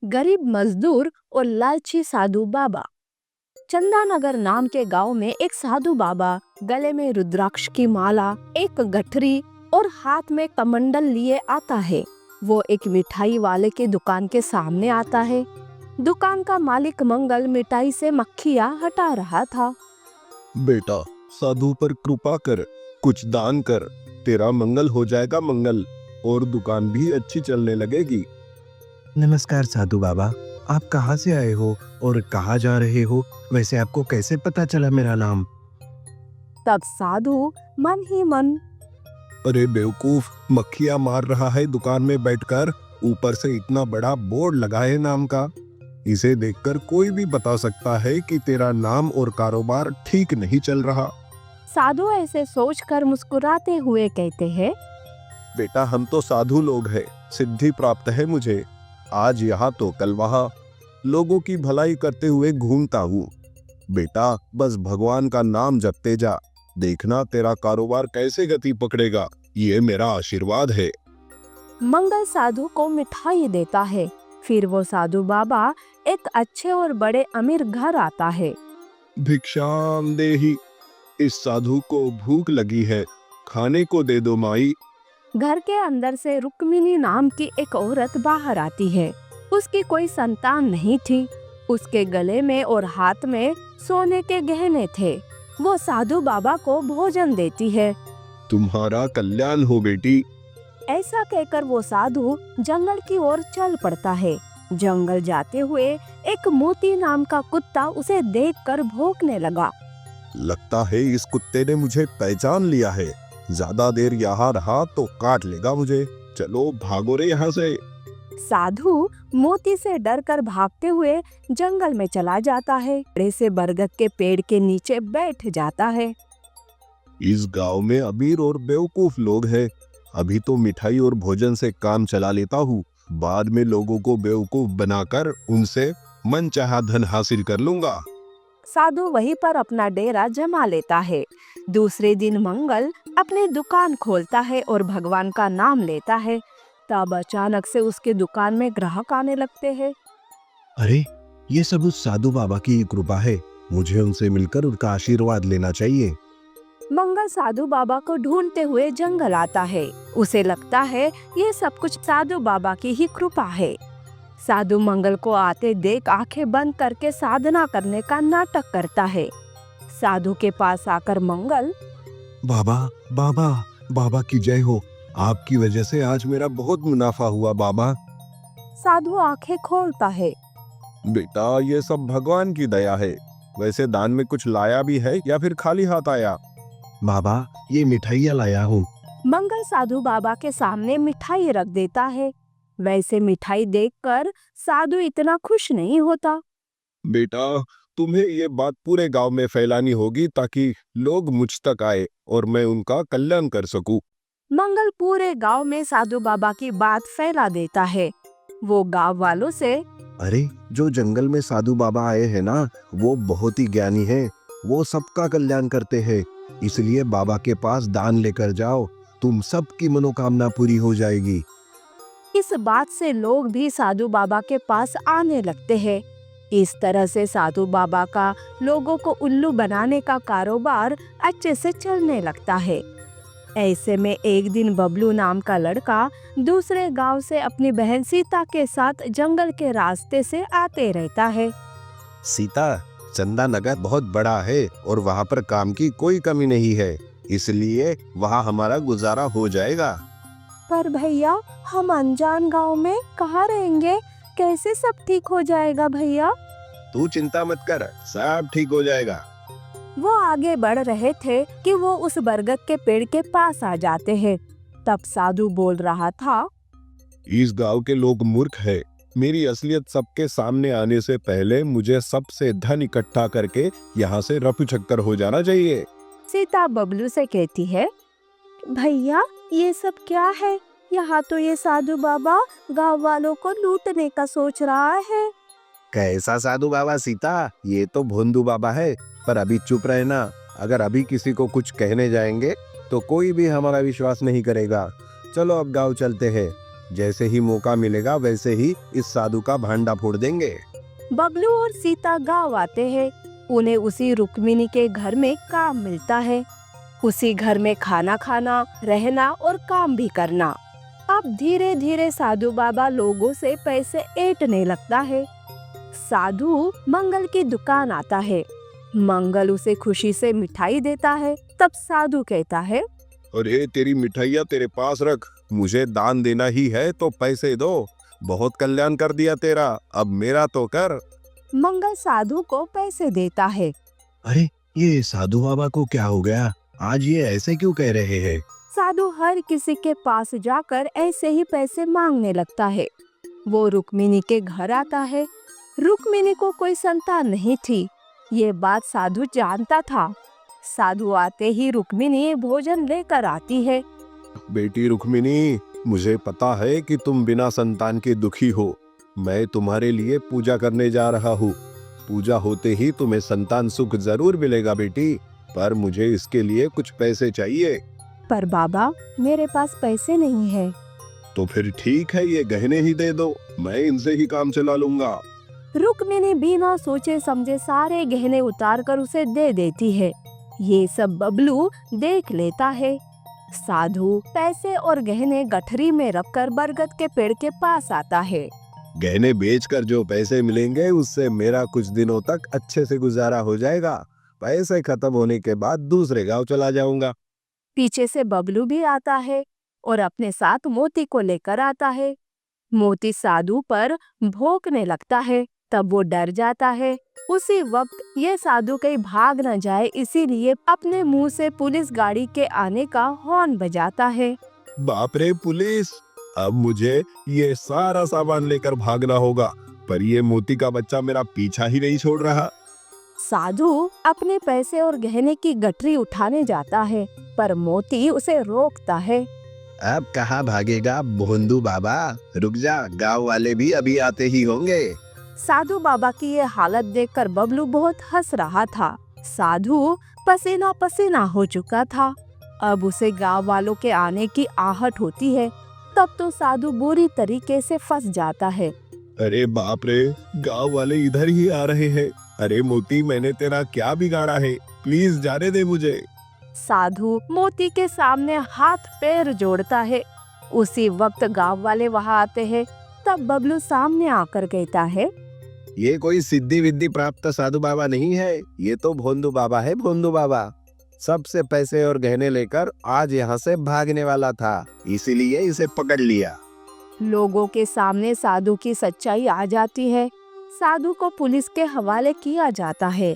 गरीब मजदूर और लालची साधु बाबा। चंदानगर नाम के गांव में एक साधु बाबा गले में रुद्राक्ष की माला, एक गठरी और हाथ में कमंडल लिए आता है। वो एक मिठाई वाले की दुकान के सामने आता है। दुकान का मालिक मंगल मिठाई से मक्खियाँ हटा रहा था। बेटा, साधु पर कृपा कर, कुछ दान कर, तेरा मंगल हो जाएगा मंगल, और दुकान भी अच्छी चलने लगेगी। नमस्कार साधु बाबा, आप कहाँ से आए हो और कहाँ जा रहे हो? वैसे आपको कैसे पता चला मेरा नाम? तब साधु मन ही मन, अरे बेवकूफ, मक्खियां मार रहा है दुकान में बैठकर, ऊपर से इतना बड़ा बोर्ड लगा है नाम का। इसे देखकर कोई भी बता सकता है कि तेरा नाम और कारोबार ठीक नहीं चल रहा। साधु ऐसे सोचकर मुस्कुराते हुए कहते हैं, बेटा, हम तो साधु लोग हैं, सिद्धि प्राप्त है मुझे। आज यहाँ तो कल वहाँ, लोगों की भलाई करते हुए घूमता हूँ। बेटा, बस भगवान का नाम जपते जा, देखना तेरा कारोबार कैसे गति पकड़ेगा। ये मेरा आशीर्वाद है। मंगल साधु को मिठाई देता है। फिर वो साधु बाबा एक अच्छे और बड़े अमीर घर आता है। भिक्षाम देहि, इस साधु को भूख लगी है, खाने को दे दो माई। घर के अंदर से रुक्मिणी नाम की एक औरत बाहर आती है। उसकी कोई संतान नहीं थी। उसके गले में और हाथ में सोने के गहने थे। वो साधु बाबा को भोजन देती है। तुम्हारा कल्याण हो बेटी। ऐसा कहकर वो साधु जंगल की ओर चल पड़ता है। जंगल जाते हुए एक मोती नाम का कुत्ता उसे देखकर भौंकने लगा। लगता है इस कुत्ते ने मुझे पहचान लिया है। ज्यादा देर यहाँ रहा तो काट लेगा मुझे। चलो भागो रे यहाँ से। साधु मोती से डरकर भागते हुए जंगल में चला जाता है। बड़े से बरगद के पेड़ के नीचे बैठ जाता है। इस गांव में अमीर और बेवकूफ लोग हैं। अभी तो मिठाई और भोजन से काम चला लेता हूँ, बाद में लोगों को बेवकूफ बनाकर उनसे मनचाहा धन हासिल कर लूंगा। साधु वहीं पर अपना डेरा जमा लेता है। दूसरे दिन मंगल अपनी दुकान खोलता है और भगवान का नाम लेता है। तब अचानक से उसके दुकान में ग्राहक आने लगते हैं। अरे, ये सब उस साधु बाबा की कृपा है। मुझे उनसे मिलकर उनका आशीर्वाद लेना चाहिए। मंगल साधु बाबा को ढूंढते हुए जंगल आता है। उसे लगता है ये सब कुछ साधु बाबा की ही कृपा है। साधु मंगल को आते देख आंखें बंद करके साधना करने का नाटक करता है। साधु के पास आकर मंगल, बाबा बाबा बाबा की जय हो। आपकी वजह से आज मेरा बहुत मुनाफा हुआ बाबा। साधु आंखें खोलता है। बेटा, ये सब भगवान की दया है। वैसे दान में कुछ लाया भी है या फिर खाली हाथ आया? बाबा, ये मिठाइयाँ लाया हूँ। मंगल साधु बाबा के सामने मिठाई रख देता है। वैसे मिठाई देखकर साधु इतना खुश नहीं होता। बेटा, तुम्हें ये बात पूरे गांव में फैलानी होगी ताकि लोग मुझ तक आए और मैं उनका कल्याण कर सकूं। मंगल पूरे गांव में साधु बाबा की बात फैला देता है। वो गांव वालों से, अरे, जो जंगल में साधु बाबा आए हैं ना, वो बहुत ही ज्ञानी हैं। वो सबका कल्याण करते हैं। इसलिए बाबा के पास दान लेकर जाओ, तुम सबकी मनोकामना पूरी हो जाएगी। इस बात से लोग भी साधु बाबा के पास आने लगते हैं। इस तरह से साधु बाबा का लोगों को उल्लू बनाने का कारोबार अच्छे से चलने लगता है। ऐसे में एक दिन बबलू नाम का लड़का दूसरे गांव से अपनी बहन सीता के साथ जंगल के रास्ते से आते रहता है। सीता, चंदानगर बहुत बड़ा है और वहाँ पर काम की कोई कमी नहीं है, इसलिए वहाँ हमारा गुजारा हो जाएगा। पर भैया, हम अनजान गांव में कहाँ रहेंगे? कैसे सब ठीक हो जाएगा भैया? तू चिंता मत कर, सब ठीक हो जाएगा। वो आगे बढ़ रहे थे कि वो उस बरगद के पेड़ के पास आ जाते हैं। तब साधु बोल रहा था, इस गांव के लोग मूर्ख हैं। मेरी असलियत सबके सामने आने से पहले मुझे सबसे धन इकट्ठा करके यहाँ से रफू चक्कर हो जाना चाहिए। सीता बबलू से कहती है, भैया, ये सब क्या है? यहाँ तो ये साधु बाबा गांव वालों को लूटने का सोच रहा है। कैसा साधु बाबा सीता? ये तो भोंदू बाबा है। पर अभी चुप रहना, अगर अभी किसी को कुछ कहने जाएंगे तो कोई भी हमारा विश्वास नहीं करेगा। चलो अब गांव चलते हैं। जैसे ही मौका मिलेगा वैसे ही इस साधु का भांडा फोड़ देंगे। बबलू और सीता गांव आते हैं। उन्हें उसी रुक्मिणी के घर में काम मिलता है। उसी घर में खाना खाना, रहना और काम भी करना। अब धीरे धीरे साधु बाबा लोगों से पैसे ऐंठने लगता है। साधु मंगल की दुकान आता है। मंगल उसे खुशी से मिठाई देता है। तब साधु कहता है, अरे तेरी मिठाइयाँ तेरे पास रख, मुझे दान देना ही है तो पैसे दो। बहुत कल्याण कर दिया तेरा, अब मेरा तो कर। मंगल साधु को पैसे देता है। अरे ये साधु बाबा को क्या हो गया? आज ये ऐसे क्यों कह रहे हैं? साधु हर किसी के पास जाकर ऐसे ही पैसे मांगने लगता है। वो रुक्मिणी के घर आता है। रुक्मिणी को कोई संतान नहीं थी। ये बात साधु जानता था। साधु आते ही रुक्मिणी भोजन लेकर आती है। बेटी रुक्मिणी, मुझे पता है कि तुम बिना संतान के दुखी हो। मैं तुम्हारे लिए पूजा करने जा रहा हूँ। पूजा होते ही तुम्हें संतान सुख जरूर मिलेगा बेटी, पर मुझे इसके लिए कुछ पैसे चाहिए। पर बाबा, मेरे पास पैसे नहीं है। तो फिर ठीक है, ये गहने ही दे दो, मैं इनसे ही काम चला लूंगा। रुक्मिणी बिना सोचे समझे सारे गहने उतारकर उसे दे देती है। ये सब बबलू देख लेता है। साधु पैसे और गहने गठरी में रखकर बरगद के पेड़ के पास आता है। गहने बेचकर जो पैसे मिलेंगे उससे मेरा कुछ दिनों तक अच्छे से गुजारा हो जाएगा। पैसे खत्म होने के बाद दूसरे गांव चला जाऊंगा। पीछे से बबलू भी आता है और अपने साथ मोती को लेकर आता है। मोती साधु पर भौंकने लगता है। तब वो डर जाता है। उसी वक्त ये साधु कहीं भाग न जाए, इसीलिए अपने मुंह से पुलिस गाड़ी के आने का हॉर्न बजाता है। बाप रे पुलिस, अब मुझे ये सारा सामान लेकर भागना होगा, पर ये मोती का बच्चा मेरा पीछा ही नहीं छोड़ रहा। साधु अपने पैसे और गहने की गठरी उठाने जाता है, पर मोती उसे रोकता है। अब कहाँ भागेगा भोंदू बाबा? रुक जा, गांव वाले भी अभी आते ही होंगे। साधु बाबा की ये हालत देखकर बबलू बहुत हंस रहा था। साधु पसीना पसीना हो चुका था। अब उसे गांव वालों के आने की आहट होती है। तब तो साधु बुरी तरीके से फंस जाता है। अरे बाप रे, गांव वाले इधर ही आ रहे हैं। अरे मोती, मैंने तेरा क्या बिगाड़ा है? प्लीज जाने दे मुझे। साधु मोती के सामने हाथ पैर जोड़ता है। उसी वक्त गांव वाले वहां आते हैं। तब बबलू सामने आकर कहता है, ये कोई सिद्धि विद्धि प्राप्त साधु बाबा नहीं है, ये तो भोंदू बाबा है। भोंदू बाबा सबसे पैसे और गहने लेकर आज यहाँ से भागने वाला था, इसीलिए इसे पकड़ लिया। लोगों के सामने साधु की सच्चाई आ जाती है। साधु को पुलिस के हवाले किया जाता है।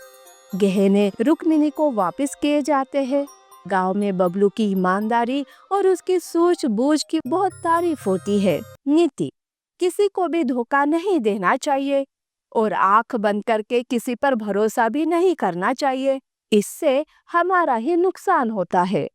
गहने रुक्मिणी को वापस किए जाते हैं। गांव में बबलू की ईमानदारी और उसकी सूझबूझ की बहुत तारीफ होती है। नीति: किसी को भी धोखा नहीं देना चाहिए और आंख बंद करके किसी पर भरोसा भी नहीं करना चाहिए। इससे हमारा ही नुकसान होता है।